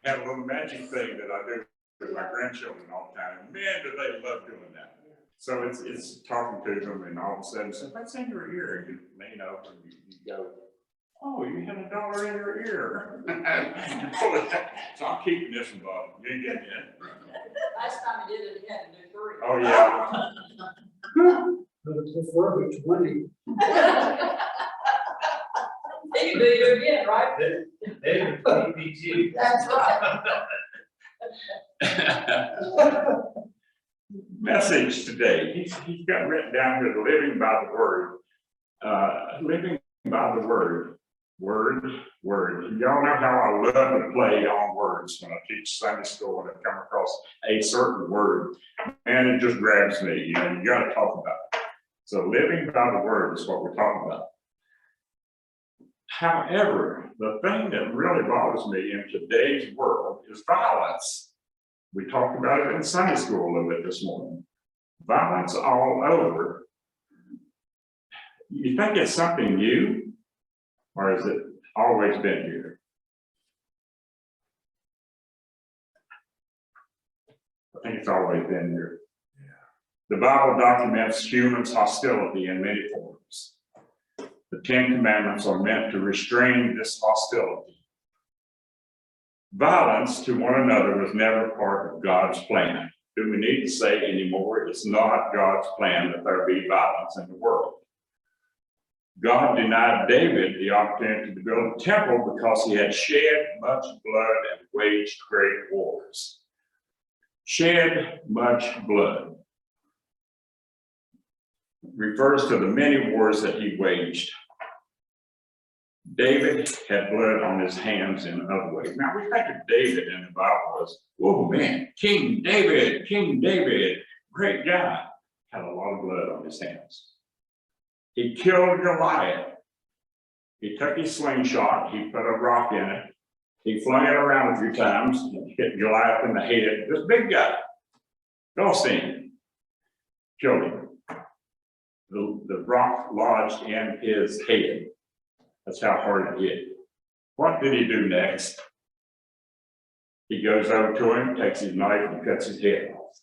have a little magic thing that I do with my grandchildren all the time. And man, do they love doing that. So it's talking to them, and all of a sudden, say, what's in your ear? And you lean over and you go, oh, you have $1 in your ear. So I'm keeping this one, Bob. You ain't getting it. Last time you did it, you had to do 3. Oh, yeah. But it's before the 20. Then you do it again, right? They're 20 That's right. Message today. He's got written down here, living by the word. Living by the word. Word. Y'all know how I love to play on words when I teach Sunday school and I come across a certain word. And it just grabs me. You know, you got to talk about it. So living by the word is what we're talking about. However, the thing that really bothers me in today's world is violence. We talked about it in Sunday school a little bit this morning. Violence all over. You think it's something new, or has it always been here? I think it's always been here. The Bible documents humans' hostility in many forms. The 10 Commandments are meant to restrain this hostility. Violence to one another was never part of God's plan. Do we need to say anymore? It's not God's plan that there be violence in the world. God denied David the opportunity to build a temple because he had shed much blood and waged great wars. Shed much blood refers to the many wars that he waged. David had blood on his hands in other ways. Now we think of David in the Bible as, oh man, King David, great guy, had a lot of blood on his hands. He killed Goliath. He took his slingshot, he put a rock in it, he flung it around a few times, and hit Goliath in the head. This big guy, Philistine, killed him. The rock lodged in his head. That's how hard it hit. What did he do next? He goes over to him, takes his knife, and cuts his head off.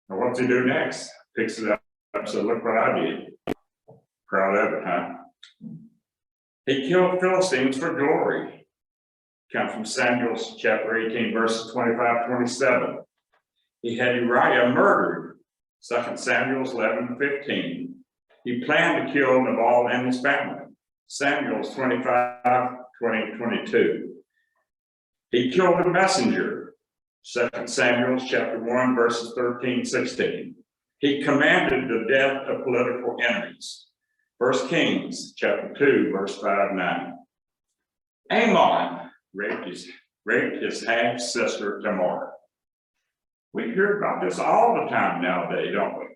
Now, what's he do next? Picks it up and says, look what I did. Proud of it, huh? He killed Philistines for glory. Come from Samuel chapter 18, verses 25-27. He had Uriah murdered. 2 Samuel 11-15. He planned to kill Nabal and his family. Samuel's 25-20-22. He killed a messenger. 2 Samuel chapter 1, verses 13-16. He commanded the death of political enemies. 1 Kings chapter 2, verse 5-9. Ammon raped his half-sister Tamar. We hear about this all the time nowadays, don't we?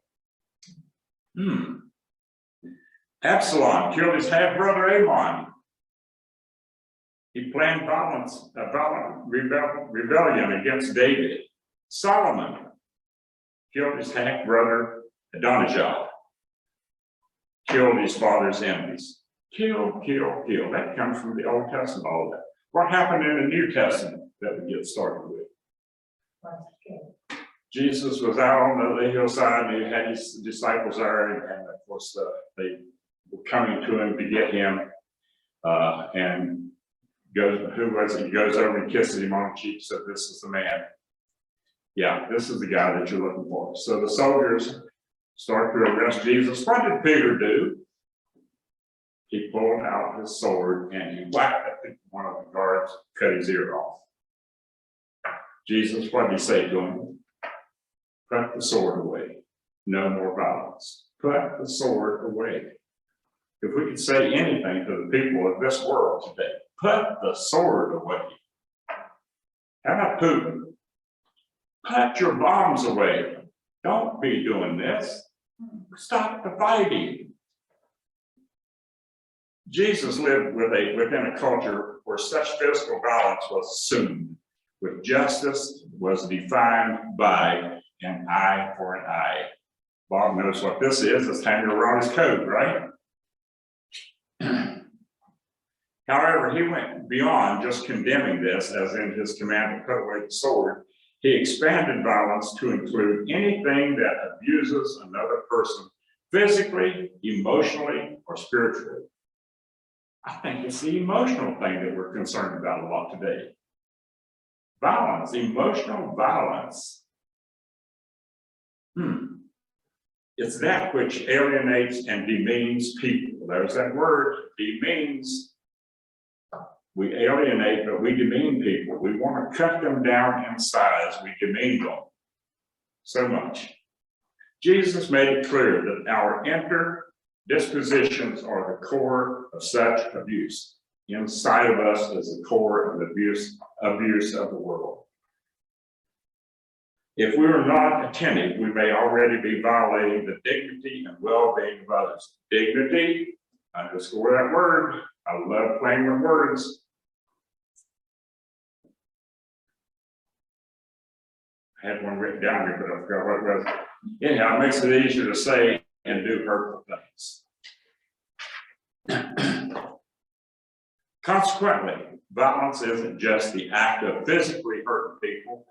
Absalom killed his half-brother Ammon. He planned violent rebellion against David. Solomon killed his half-brother Adonijah. Killed his father's enemies. Kill. That comes from the Old Testament, all that. What happened in the New Testament that we get started with? Jesus was out on the hillside, and he had his disciples there, and of course they were coming to him to get him, and who was it? He goes over and kisses him on the cheek, said, this is the man. Yeah, this is the guy that you're looking for. So the soldiers start to arrest Jesus. What did Peter do? He pulled out his sword and he whacked at one of the guards, cut his ear off. Jesus, what did he say to him? Put the sword away. No more violence. Put the sword away. If we could say anything to the people of this world today, put the sword away. How about Putin? Put your bombs away. Don't be doing this. Stop the fighting. Jesus lived within a culture where such physical violence was assumed, where justice was defined by an eye for an eye. Bob knows what this is. It's hanging around his coat, right? However, he went beyond just condemning this, as in his command to put away the sword. He expanded violence to include anything that abuses another person physically, emotionally, or spiritually. I think it's the emotional thing that we're concerned about a lot today. Violence, emotional violence. It's that which alienates and demeans people. There's that word, demeans. We alienate, but we demean people. We want to cut them down in size. We demean them so much. Jesus made it clear that our inner dispositions are the core of such abuse. Inside of us is the core of the abuse of the world. If we are not attentive, we may already be violating the dignity and well-being of others. Dignity, underscore that word. I love playing with words. I had one written down here, but I forgot what it was. Anyhow, it makes it easier to say and do hurtful things. Consequently, violence isn't just the act of physically hurting people,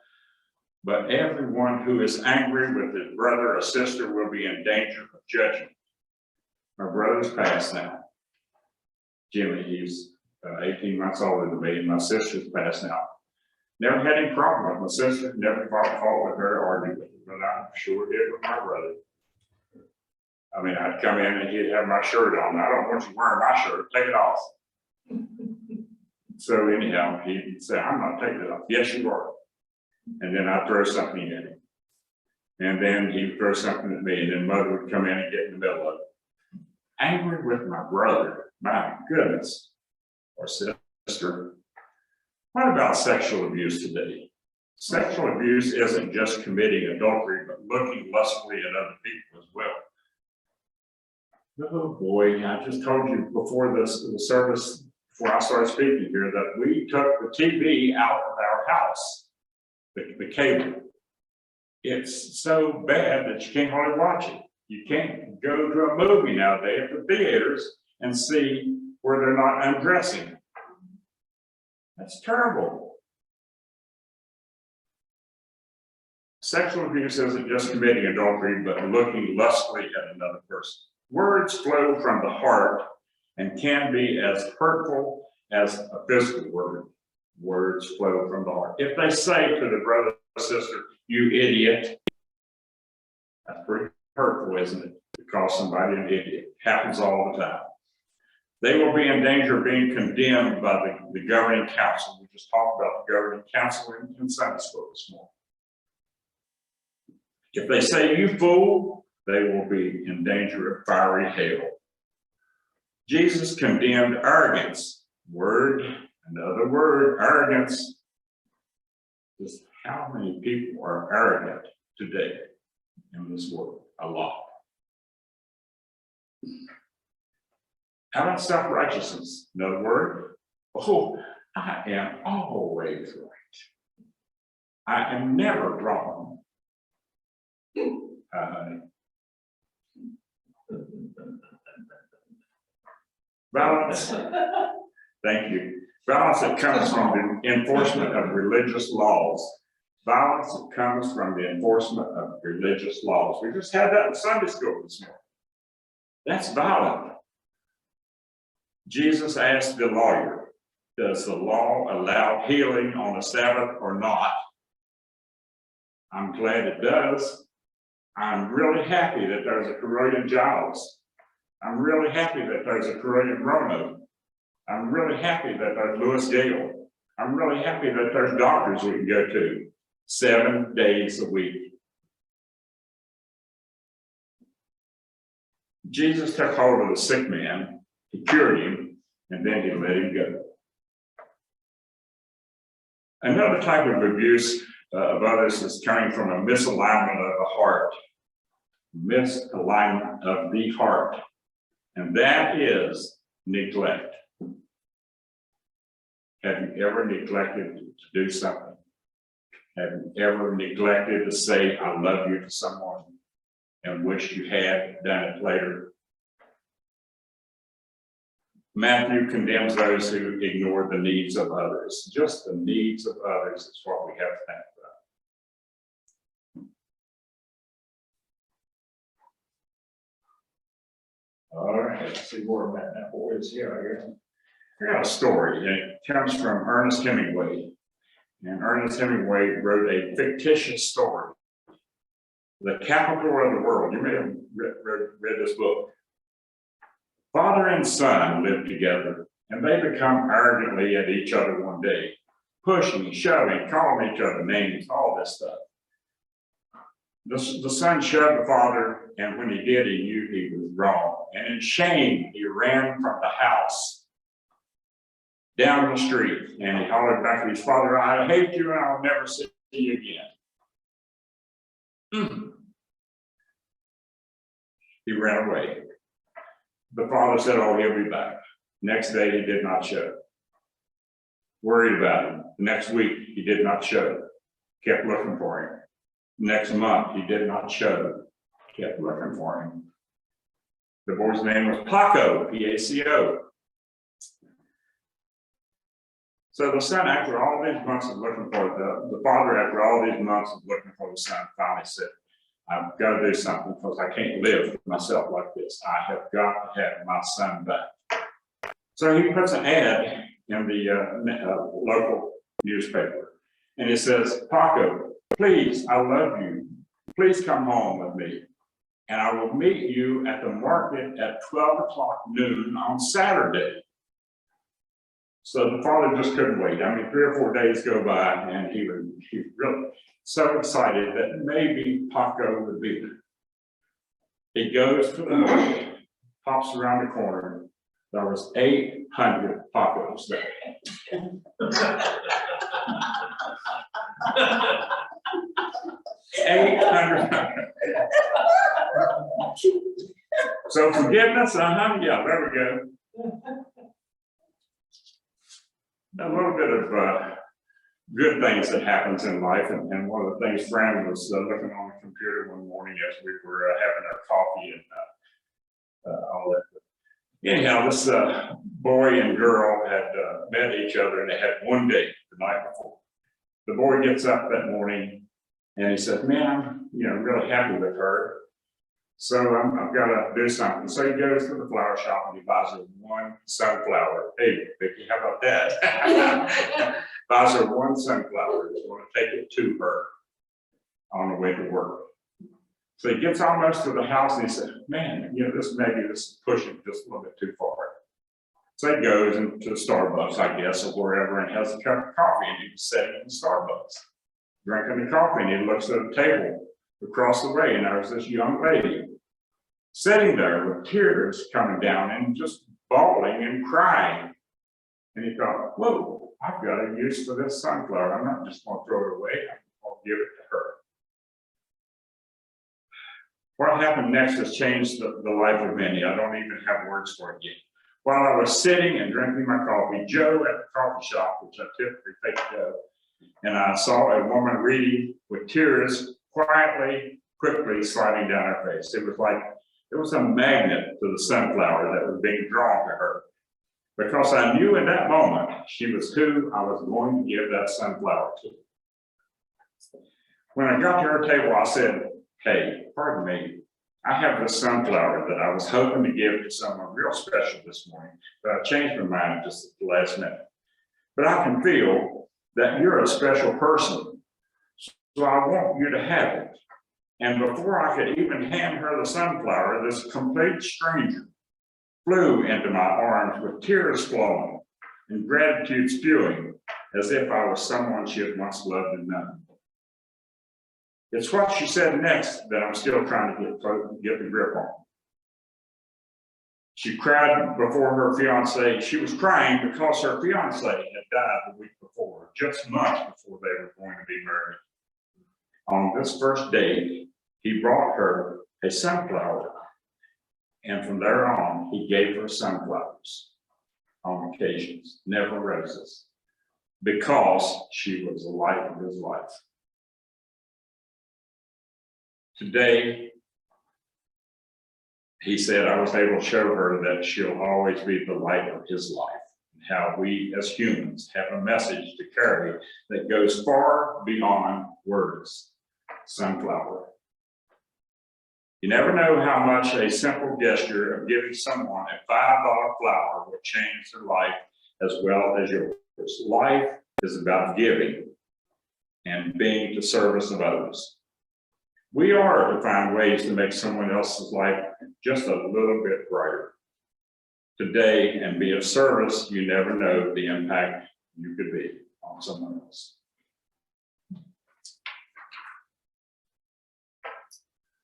but everyone who is angry with his brother or sister will be in danger of judgment. My brother's passed now. Jimmy, he's 18 months older than me, and my sister's passed now. Never had any problem with my sister, never fought with her, argued with her, but I sure did with my brother. I mean, I'd come in and he'd have my shirt on. I don't want you wearing my shirt, take it off. So anyhow, he'd say, I'm not taking it off. Yes, you are. And then I'd throw something at him. And then he'd throw something at me, and then mother would come in and get in the middle of it. Angry with my brother, my goodness, or sister. What about sexual abuse today? Sexual abuse isn't just committing adultery, but looking lustfully at other people as well. Oh boy, I just told you before the service, before I started speaking here, that we took the TV out of our house, the cable. It's so bad that you can't hardly watch it. You can't go to a movie nowadays at the theaters and see where they're not undressing. That's terrible. Sexual abuse isn't just committing adultery, but looking lustfully at another person. Words flow from the heart and can be as hurtful as a physical word. Words flow from the heart. If they say to the brother or sister, you idiot, that's pretty hurtful, isn't it? To call somebody an idiot. Happens all the time. They will be in danger of being condemned by the governing council. We just talked about the governing council in Sunday school this morning. If they say, you fool, they will be in danger of fiery hell. Jesus condemned arrogance. Word, another word, arrogance. Just how many people are arrogant today in this world? A lot. How about self-righteousness? Another word. Oh, I am always right. I am never wrong. Balance. Thank you. Balance that comes from the enforcement of religious laws. Balance that comes from the enforcement of religious laws. We just had that in Sunday school this morning. That's violent. Jesus asked the lawyer, does the law allow healing on the Sabbath or not? I'm glad it does. I'm really happy that there's a Correllian Giles. I'm really happy that there's a Correllian Rono. I'm really happy that there's Lewis Gale. I'm really happy that there's doctors we can go to 7 days a week. Jesus took hold of the sick man, he cured him, and then he let him go. Another type of abuse of others is coming from a misalignment of the heart. Misalignment of the heart. And that is neglect. Have you ever neglected to do something? Have you ever neglected to say, I love you to someone and wish you had done it later? Matthew condemns those who ignore the needs of others. Just the needs of others is what we have to think about. All right, let's see where I'm at now, boys. Here, I got a story, and it comes from Ernest Hemingway. And Ernest Hemingway wrote a fictitious story, The Capital of the World. You may have read this book. Father and son live together, and they become arrogantly at each other one day, pushing, shoving, calling each other names, all this stuff. The son shoved the father, and when he did, he knew he was wrong. And in shame, he ran from the house down the street, and he hollered back at his father, I hate you, and I'll never see you again. He ran away. The father said, oh, he'll be back. Next day, he did not show. Worried about him. The next week, he did not show. Kept looking for him. Next month, he did not show. Kept looking for him. The boy's name was Paco, P-A-C-O. So the son, after all these months of looking for the father, after all these months of looking for the son, finally said, I've got to do something because I can't live with myself like this. I have got to have my son back. So he puts an ad in the local newspaper, and it says, Paco, please, I love you. Please come home with me, and I will meet you at the market at 12 o'clock noon on Saturday. So the father just couldn't wait. I mean, 3 or 4 days go by, and he was really so excited that maybe Paco would be there. He goes to the market, pops around the corner. There was 800 Pacos there. 800. So forgiveness, yeah, there we go. A little bit of good things that happens in life, and one of the things Fran was looking on the computer one morning as we were having our coffee and all that. Anyhow, this boy and girl had met each other, and they had one date the night before. The boy gets up that morning and he says, man, I'm really happy with her. So I've got to do something. So he goes to the flower shop and he buys her one sunflower. Hey, Vicki, how about that? Buys her one sunflower. He's going to take it to her on the way to work. So he gets almost to the house and he said, man, this is pushing just a little bit too far. So he goes into Starbucks, I guess, or wherever, and has a cup of coffee, and he's sitting in Starbucks, drinking the coffee, and he looks at the table across the way, and there's this young lady sitting there with tears coming down and just bawling and crying. And he thought, whoa, I've got a use for this sunflower. I'm not just going to throw it away. I'm going to give it to her. What happened next has changed the life of many. I don't even have words for it yet. While I was sitting and drinking my coffee, Joe at the coffee shop, which I typically take Joe, and I saw a woman reading with tears quietly, quickly sliding down her face. It was a magnet to the sunflower that was being drawn to her, because I knew in that moment she was who I was going to give that sunflower to. When I got to her table, I said, hey, pardon me, I have this sunflower that I was hoping to give to someone real special this morning, but I changed my mind just at the last minute. But I can feel that you're a special person, so I want you to have it. And before I could even hand her the sunflower, this complete stranger flew into my arms with tears flowing and gratitude spewing, as if I was someone she had once loved and known. It's what she said next that I'm still trying to get the grip on. She cried before her fiance. She was crying because her fiance had died the week before, just months before they were going to be married. On this first date, he brought her a sunflower, and from there on, he gave her sunflowers on occasions, never roses, because she was the light of his life. Today, he said, I was able to show her that she'll always be the light of his life. And how we as humans have a message to carry that goes far beyond words. Sunflower. You never know how much a simple gesture of giving someone a $5 flower will change their life as well as yours. Life is about giving and being to service of others. We are to find ways to make someone else's life just a little bit brighter today and be of service. You never know the impact you could be on someone else.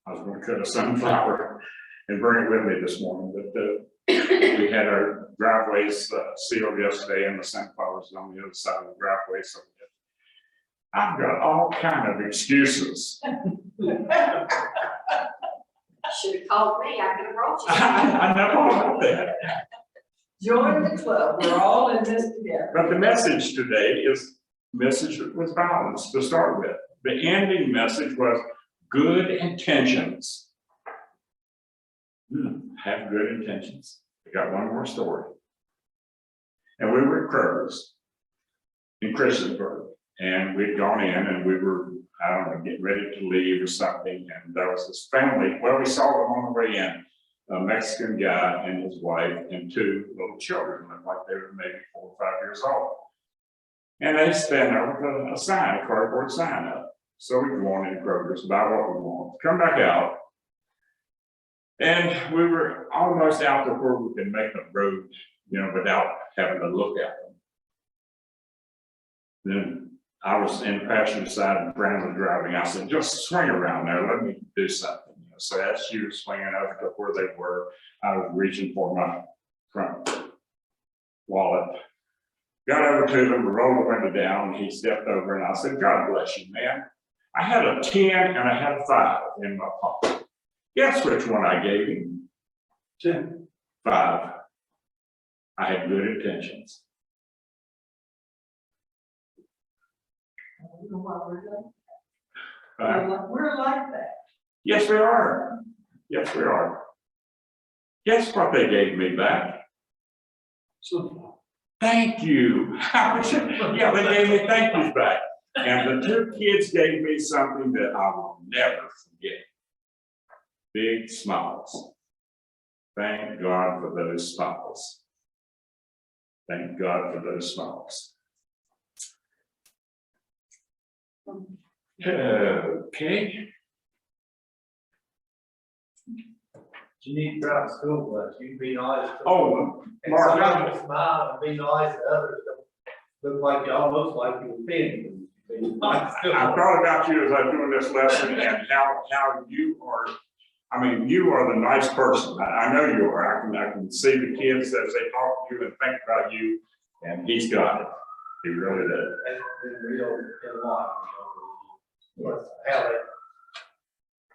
I was going to cut a sunflower and bring it with me this morning, but we had our driveways sealed yesterday and the sunflowers on the other side of the driveway. So I've got all kind of excuses. Should have called me, I could have brought you. I know all about that. Join the club, we're all in this together. But the message today is message with balance to start with. The ending message was good intentions. Have good intentions. I got one more story. And we were at Kroger's in Christiansburg, and we'd gone in and we were, I don't know, getting ready to leave or something. And there was this family, well, we saw them on the way in, a Mexican guy and his wife and two little children, looked like they were maybe 4 or 5 years old. And they stand there with a sign, a cardboard sign up. So we go on in Kroger's, buy what we want, come back out. And we were almost out to where we could make a road, you know, without having to look at them. Then I was in the passenger side and Brandon was driving. I said, just swing around there, let me do something. You know, so as she was swinging over to where they were, I was reaching for my front wallet. Got over to them, rolled the window down, and he stepped over and I said, God bless you, man. I had a 10 and I had a 5 in my pocket. Guess which one I gave him? 10. 5. I had good intentions. I don't know what we're doing. 5. We're like that. Yes, we are. Yes, we are. Guess what they gave me back? So, Thank you. Yeah, they gave me thank yous back. And the 2 kids gave me something that I will never forget. Big smiles. Thank God for those smiles. Thank God for those smiles. Okay. You need to drive a school bus, you can be nice. to- Oh, And Mark, somebody will smile and be nice to others, don't look like you, almost like you offended them. Be nice to I them. thought about you as I was doing this lesson and how you are, I mean, you are the nice person. I know you are. I can see the kids as they talk to you and think about you, and he's got it. He really does. That's been real in life, you know. How they,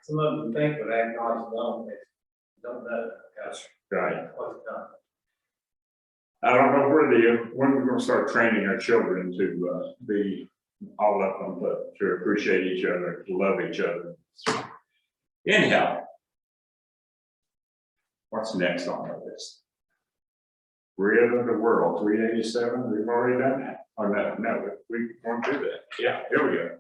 some of them think that act nice, don't know, because Right. what's done. I don't know when we're gonna start training our children to be all up on to appreciate each other, to love each other. Anyhow. What's next on our list? Rid of the world, 387, we've already done that. Oh, no, we won't do that. Yeah, here we go.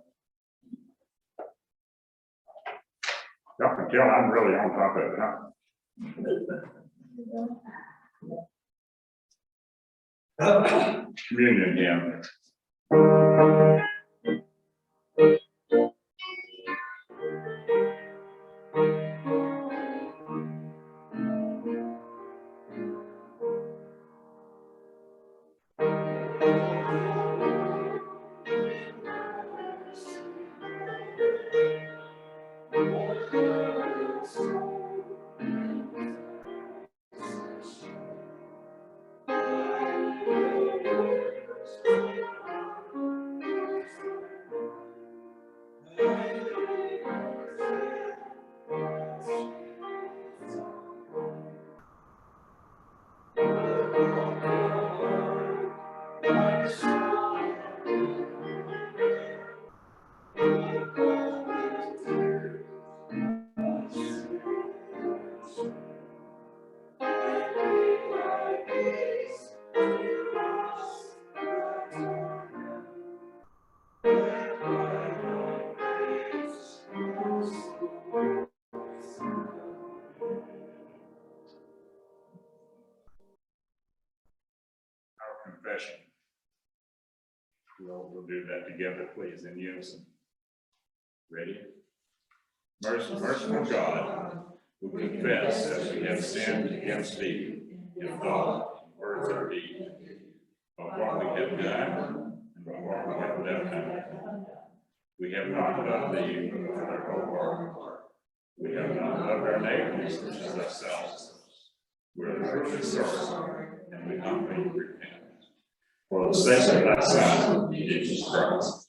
Y'all can tell I'm really on top of it, huh? Communion hymn. We'll do that together, please, in unison. Ready? Merciful God, who confess that we have sinned against thee in thought, words, or deed, of what we have done and by what we have left undone. We have not loved thee with our whole heart. We have not loved our neighbors as ourselves. We are truly sorry, and we humbly repent. For the sake of thy Son, Jesus Christ,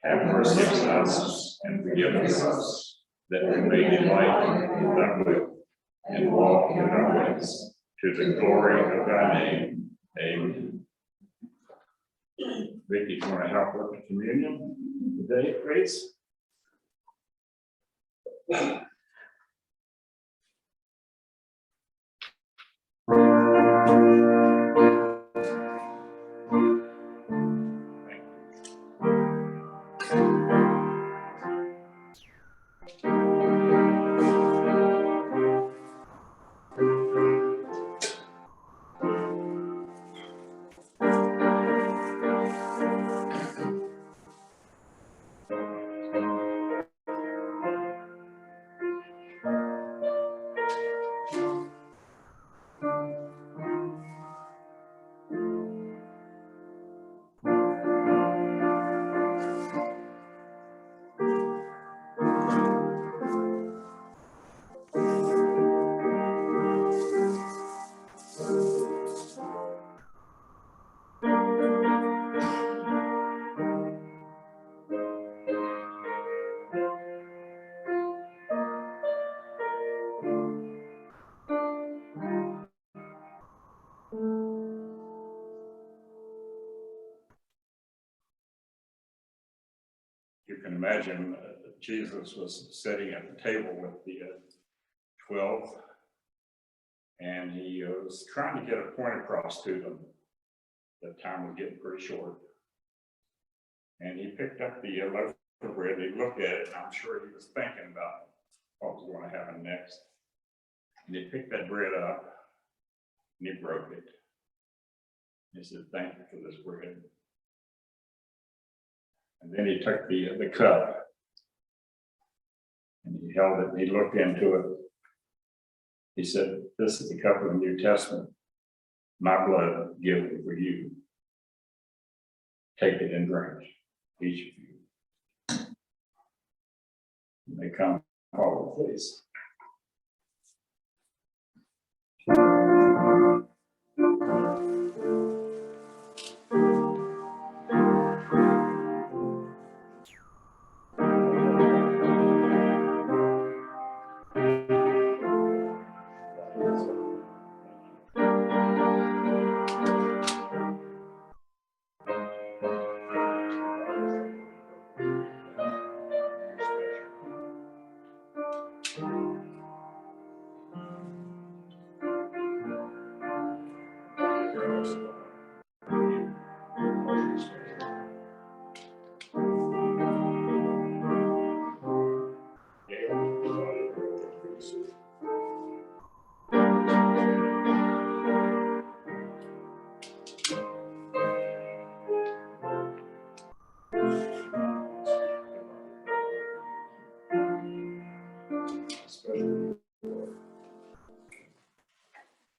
have mercy on us and forgive us, that we may delight in thy will and walk in our ways, to the glory of thy name. Amen. Vicki, you want to help with the communion today, please? You can imagine Jesus was sitting at the table with the 12, and he was trying to get a point across to them. The time was getting pretty short. And he picked up the loaf of bread, he looked at it, and I'm sure he was thinking about what was going to happen next. And he picked that bread up, and he broke it. He said, "Thank you for this bread." And then he took the cup and he held it and he looked into it. He said, "This is the cup of the New Testament, my blood given for you. Take it and drink, each of you." And they come forward, please.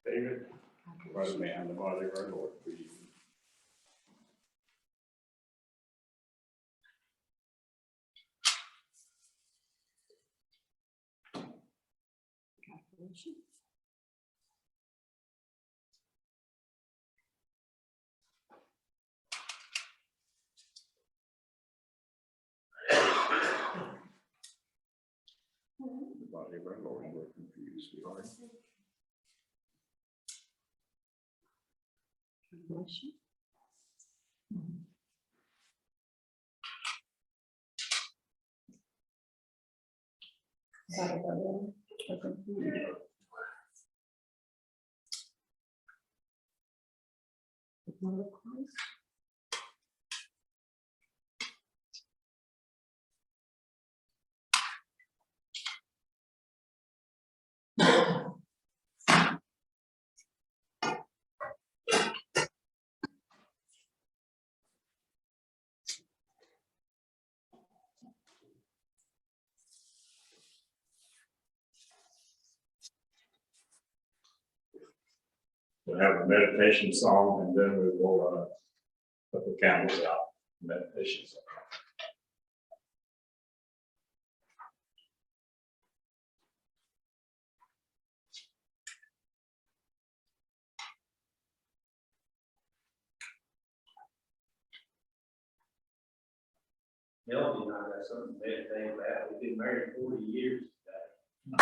David, right man, the body of our Lord, for you. The body of our Lord, we're confused, we are. have a meditation song, and then we will, put the candles out, meditation song. Melody and I got something to meditate about. We've been married 40 years today.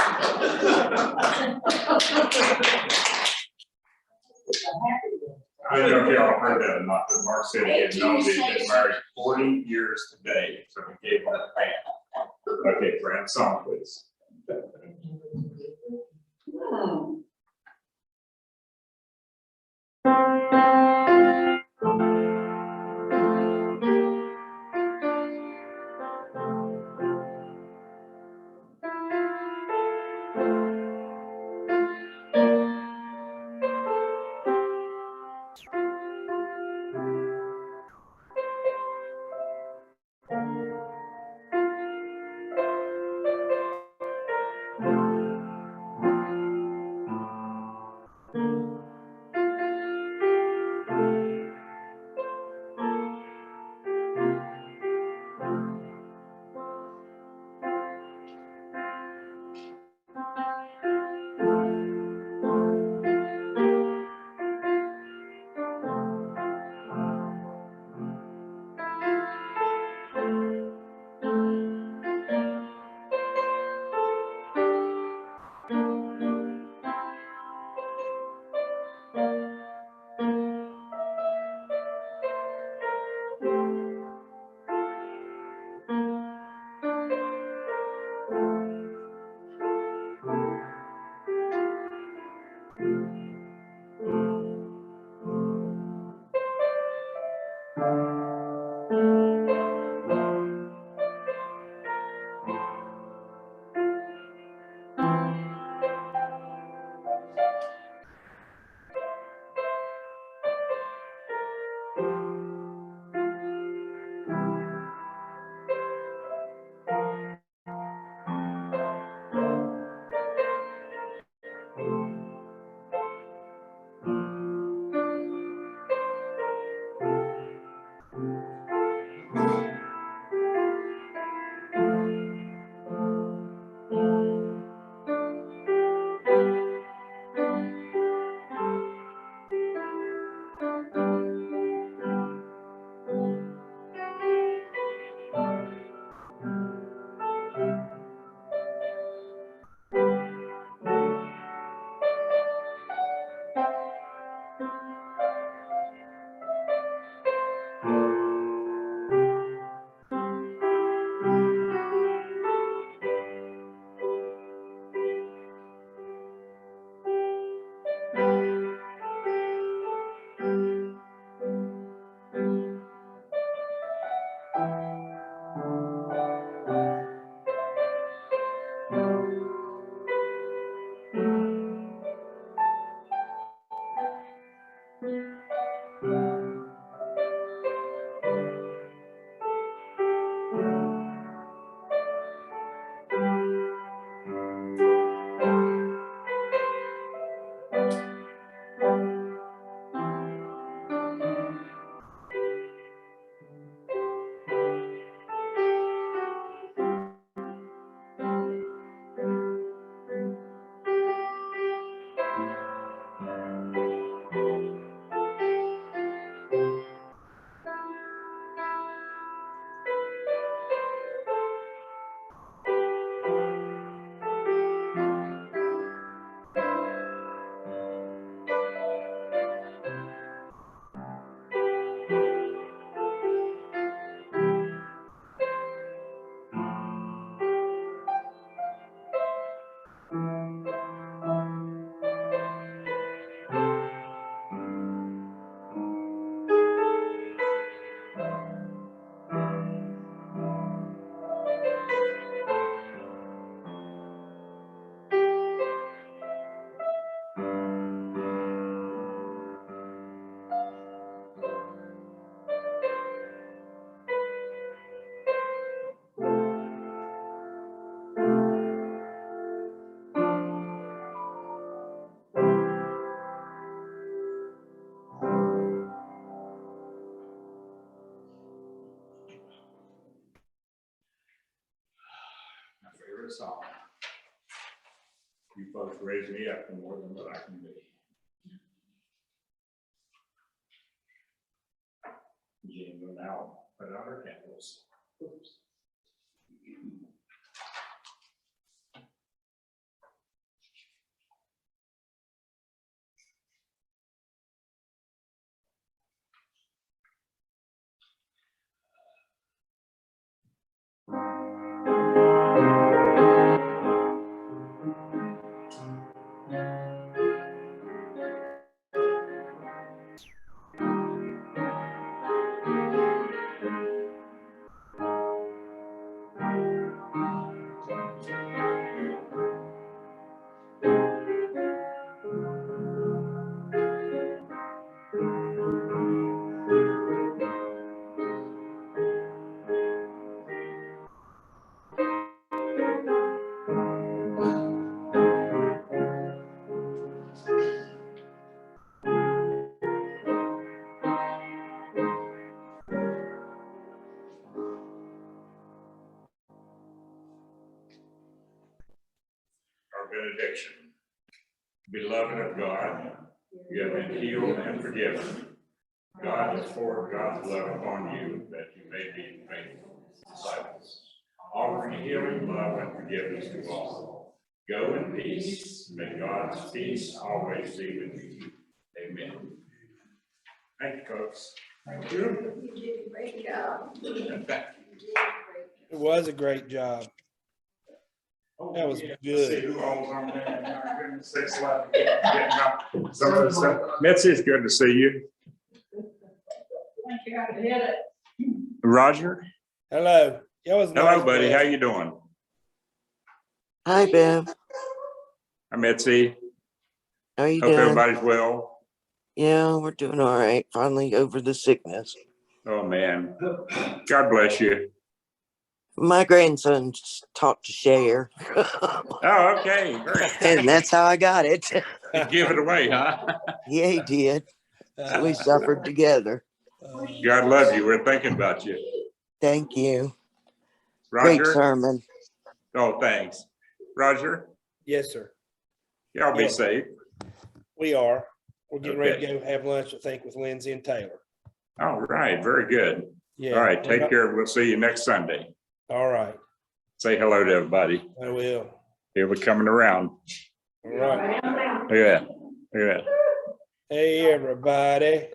I don't know if y'all heard that or not, but Mark said he had known they'd been married 40 years today, so we gave him a fan. Okay, Fran, song please. favorite song. You folks raise me up for more than what I can be. Jean will now put out her candles. Oops. Our benediction. Beloved of God, you have been healed and forgiven. God has poured God's love upon you that you may be faithful disciples, offering healing, love, and forgiveness to all. Go in peace. May God's peace always be with you. Amen. Thank you, folks. Thank you. You did a great job. Thank you. It was a great job. That was Let's good. see who all's on there. My goodness, thanks a lot. Getting up some of the stuff. Mitzi, it's good to see you. Thank you, I did it. Roger. Hello. That was Hello, nice, buddy. Beth. How you doing? Hi, Bev. Hi, Mitzi. How you Hope doing? everybody's well. Yeah, we're doing all right. Finally over the sickness. Oh, man. God bless you. My grandson's taught to share, Oh, okay. Great. and that's how I got it. Give it away, huh? Yeah, he did. So we Uh, suffered together. God love you. We're thinking about you. Thank you. Great Roger. sermon. Oh, thanks. Roger, yes, sir. y'all be Yeah. safe. We are. We're getting ready Okay. to go have lunch, I think, with Lindsay and Taylor. All right. Very good. Yeah. All right. Take care. We'll see you next Sunday. All right. Say hello to everybody. I will. He'll be coming around. All right. Look at that. Look at Hey, everybody.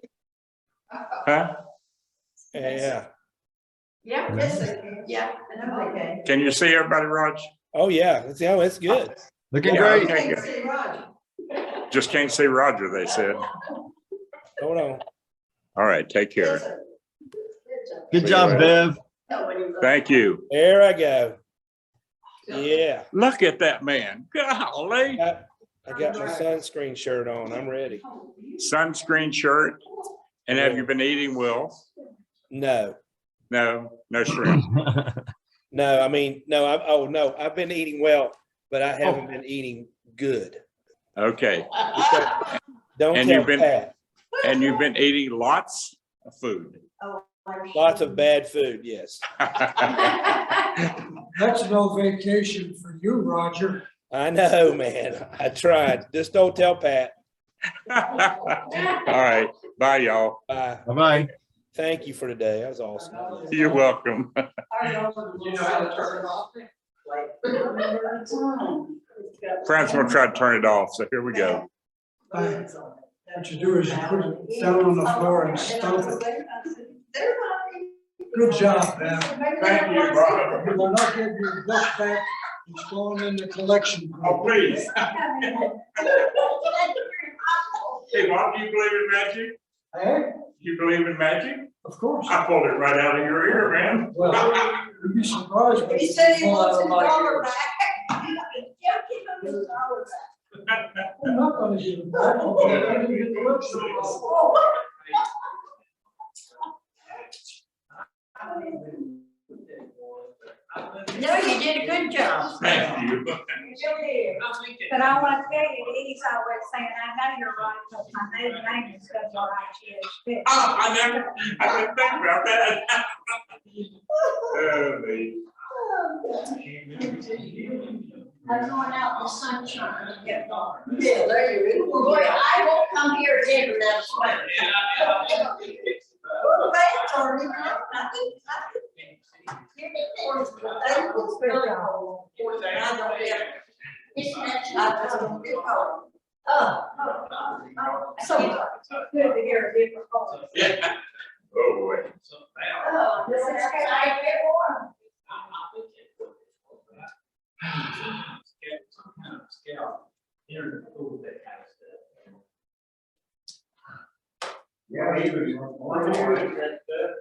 that. Huh? Yeah. Yeah, yeah, and I'm okay. Can you see everybody, Raj? Oh, yeah. It's good. Looking Yeah, great. okay, good. Say, Roger. Just can't see Roger, they said. Hold on. All right. Take care. Good See you job, later. Bev. Thank you. There I go. Yeah. Look at that man. Golly. I got my sunscreen shirt on. I'm ready. Sunscreen shirt. And have you been eating well? No. No, no shrimp. No, I mean, no, no, I've been eating well, but I haven't been eating good. Okay. Don't And tell you've been- Pat. And you've been eating lots of food. Lots of bad food, yes. That's no vacation for you, Roger. I know, man. I tried. Just don't tell Pat. All right. Bye, y'all. Bye. Bye-bye. Thank you for today. That was awesome. You're welcome. You know how to turn it off? Frank's gonna try to turn it off, so here we go. What you do is you put it down on the floor and stomp it. Good job, Bev. Thank you, brother. You will not get your book back. It's going in the collection. Oh, please. Hey, Bob, do you believe in magic? Hey, You believe in magic? of course. I pulled it right out of your ear, man. Well, you'd be surprised. what He you said he pull out wants of his my dollar ears. back. Yeah, give him his dollar back. I'm not gonna give it back. I'm gonna give it to you. No, you did a good job. Thank you. You did. But I want to tell you, he's always saying, I know you're right, because my maiden name is such a right here. Oh, I didn't think about that. Oh, me. I'm going out in the sunshine and get dark. Yeah, there you go. Boy, I won't come here again without sweating. Well, that's already done. I think. April's very cold. And I don't get it. It's next I just don't get cold. So good to hear a different voice. Yeah. Oh, boy. Oh, this is I get warm. Some kind of scout, internet, that kind of stuff. Yeah, he was one more that stuff.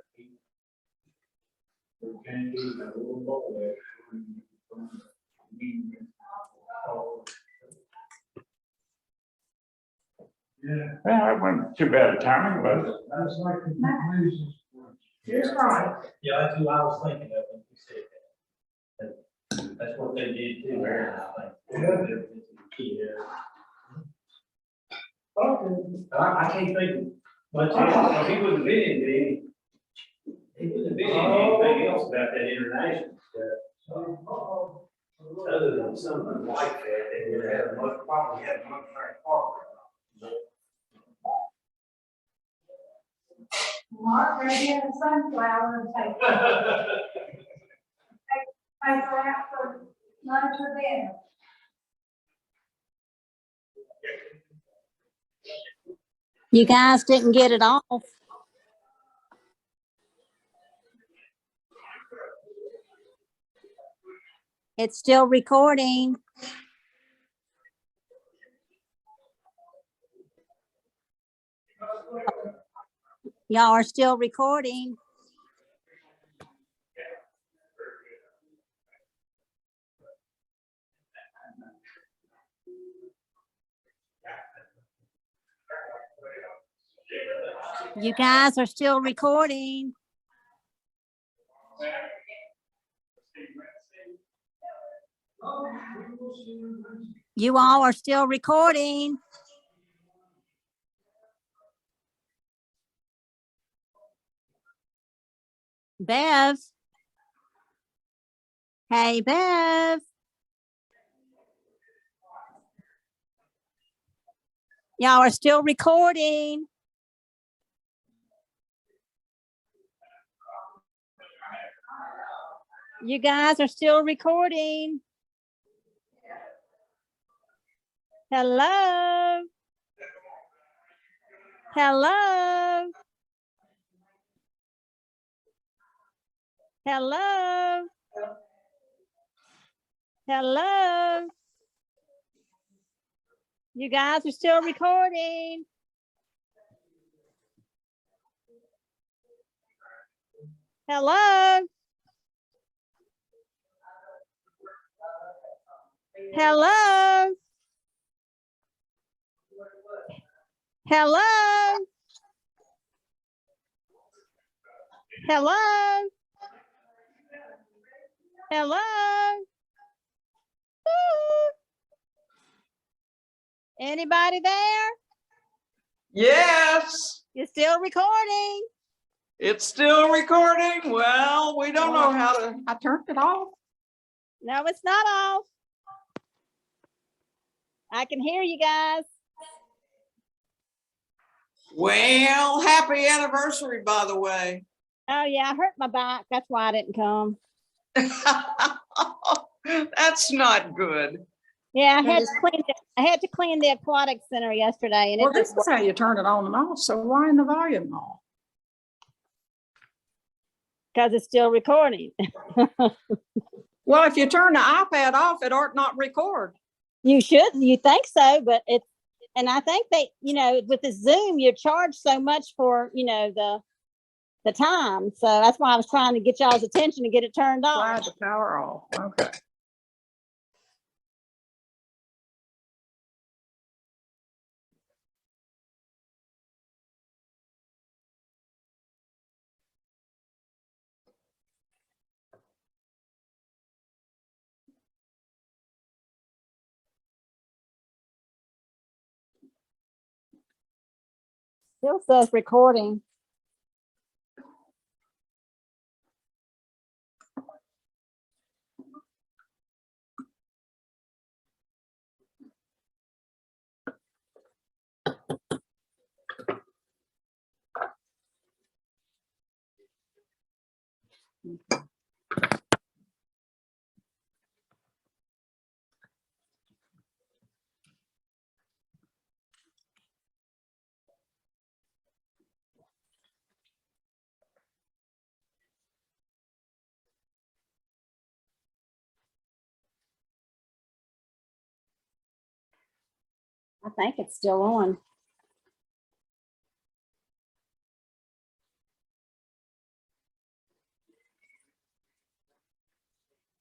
We can't do that little boy. Yeah. Well, it wasn't too bad a timing, was it? That's like the conclusions. You're right. Yeah, that's who I was thinking of when you said that. That's what they did too, Aaron, I think. Yeah. I can't think much else. He wouldn't have been in any. He wouldn't have been in anything else about that international stuff. Other than something like that, they would have much, probably had much very far. Mark, ready in the sunflower and take her out for lunch or dinner. You guys didn't get it off. It's still recording. Y'all are still recording. You guys are still recording. You all are still recording. Bev. Hey, Bev. Y'all are still recording. You guys are still recording. Hello. Hello. Hello. Hello. You guys are still recording. Hello. Hello. Hello. Hello. Hello. Woo. Anybody there? Yes, You're still recording. it's still recording. Well, we don't know how to. I turned it off. No, it's not off. I can hear you guys. Well, happy anniversary, by the way. Oh yeah, I hurt my back. That's why I didn't come. That's not good. Yeah, I had to clean the aquatic center yesterday, and Well, it this just is how you turn it on and off, so why in the volume off? because it's still recording. Well, if you turn the iPad off, it ought not record. You think so, but it's, and I think they, with the Zoom, you're charged so much for, the time. So that's why I was trying to get y'all's attention to get it turned on. Slide the power off. Okay. Still says recording. I think it's still on.